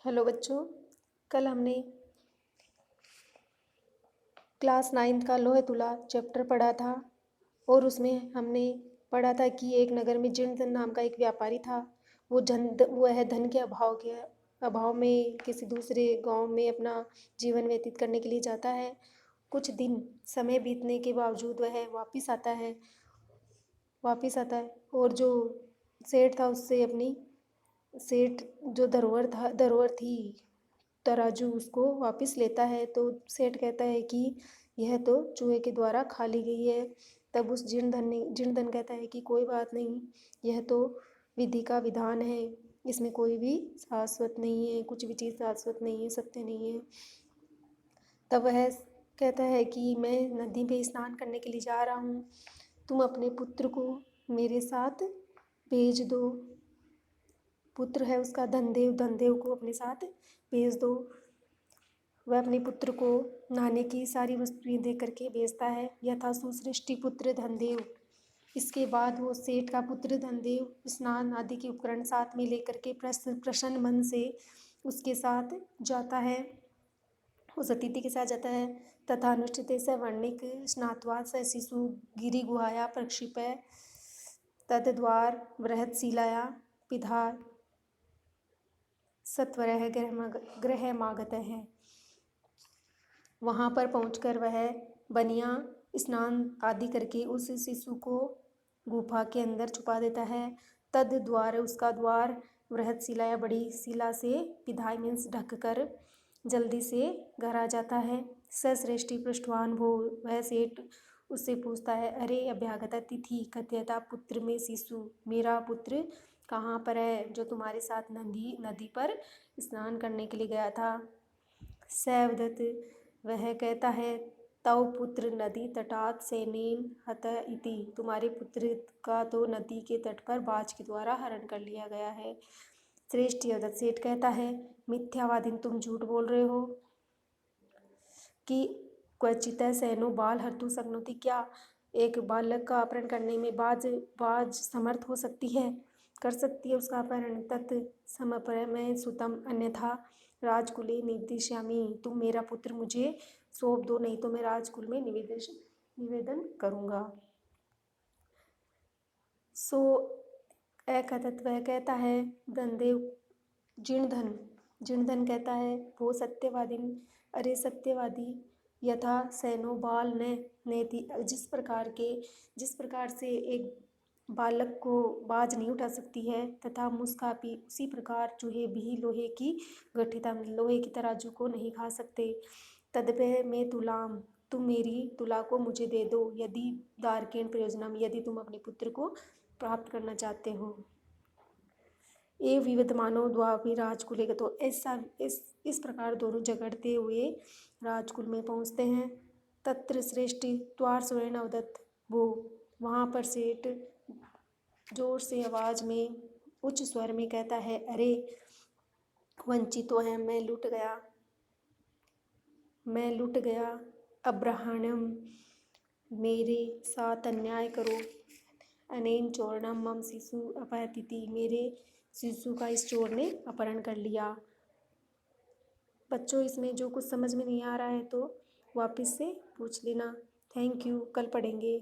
Hello बच्चों, कल हमने क्लास 9th का लोहे तुला चैप्टर पढ़ा था और उसमें हमने पढ़ा था कि एक नगर में जिनधन नाम का एक व्यापारी था। वह धन के अभाव में किसी दूसरे गांव में अपना जीवन व्यतीत करने के लिए जाता है। कुछ दिन समय बीतने के बावजूद वह वापिस आता है और जो सेठ था उससे अपनी सेठ जो धरोहर थी तराजू उसको वापस लेता है। तो सेठ कहता है कि यह तो चूहे के द्वारा खा ली गई है। तब उस जिन धन कहता है कि कोई बात नहीं, यह तो विधि का विधान है, इसमें कोई भी शाश्वत नहीं है, कुछ भी चीज़ शाश्वत नहीं है, सत्य नहीं है। तब वह कहता है कि मैं नदी में स्नान करने के लिए जा रहा हूँ, तुम अपने पुत्र को मेरे साथ भेज दो। पुत्र है उसका धनदेव को अपने साथ भेज दो। वह अपने पुत्र को नहाने की सारी वस्तुएं दे करके भेजता है। यह था सुसृष्टि पुत्र धनदेव। इसके बाद वो सेठ का पुत्र धनदेव स्नान आदि के उपकरण साथ में लेकर के प्रसन्न मन से उसके साथ जाता है, उस अतिथि के साथ जाता है। तथा अनुष्ठित स वर्णिक स्नात्वा स शिशु गिरि गुहाया प्रक्षिपय तद्वार बृहत शिलाया पिधार सत्वरः गृहमागतः है। वहाँ पर पहुंचकर वह बनिया स्नान आदि करके उस शिशु को गुफा के अंदर छुपा देता है। तद द्वार उसका द्वार बृहत शिला या बड़ी शिला से पिधाई मीन्स ढक कर जल्दी से घर आ जाता है। सश्रेष्ठी पृष्ठवान वो वह सेठ उससे पूछता है, अरे अभ्यागत अतिथि कथयता पुत्र में शिशु, मेरा पुत्र कहाँ पर है जो तुम्हारे साथ नदी पर स्नान करने के लिए गया था। सैवदत्त वह कहता है, तव पुत्र नदी तटात सेनेन हत इति, तुम्हारे पुत्र का तो नदी के तट पर बाज के द्वारा हरण कर लिया गया है। श्रेष्ठ यवदत्त सेठ कहता है, मिथ्यावादिन तुम झूठ बोल रहे हो कि क्वचित सैनो बाल हर्तु शक्नोति, क्या एक बालक का अपहरण करने में बाज समर्थ हो सकती है, कर सकती है उसका अपहरण। तत् समपर मैं सुतम अन्यथा राजकुले निर्दिश्यामि, तुम मेरा पुत्र मुझे सौंप दो, नहीं तो मैं राजकुल में निवेदन करूँगा। सो एकतत्व कहता है धनदेव जिणधन कहता है, वो सत्यवादी, अरे सत्यवादी, यथा सैनो बाल न नेति, जिस प्रकार से एक बालक को बाज नहीं उठा सकती है, तथा मुस्कापी उसी प्रकार चूहे भी लोहे की गठिता लोहे की तराजू को नहीं खा सकते। तदपय में तुलाम, तुम मेरी तुला को मुझे दे दो, यदि दारकेण प्रयोजनम, यदि तुम अपने पुत्र को प्राप्त करना चाहते हो। ये विवदमानो द्वापि राजकुले का, तो ऐसा इस प्रकार दोनों झगड़ते हुए राजकुल में पहुँचते हैं। तत्र श्रेष्ठी द्वार स्वर्ण अवदत्त, वो वहाँ पर सेठ जोर से आवाज़ में उच्च स्वर में कहता है, अरे वंचित तो है, मैं लुट गया, अब्रहाण्यम, मेरे साथ अन्याय करो। अनेन चोरणम मम शिशु अपहतिति, मेरे शिशु का इस चोर ने अपहरण कर लिया। बच्चों, इसमें जो कुछ समझ में नहीं आ रहा है तो वापस से पूछ लेना। थैंक यू, कल पढ़ेंगे।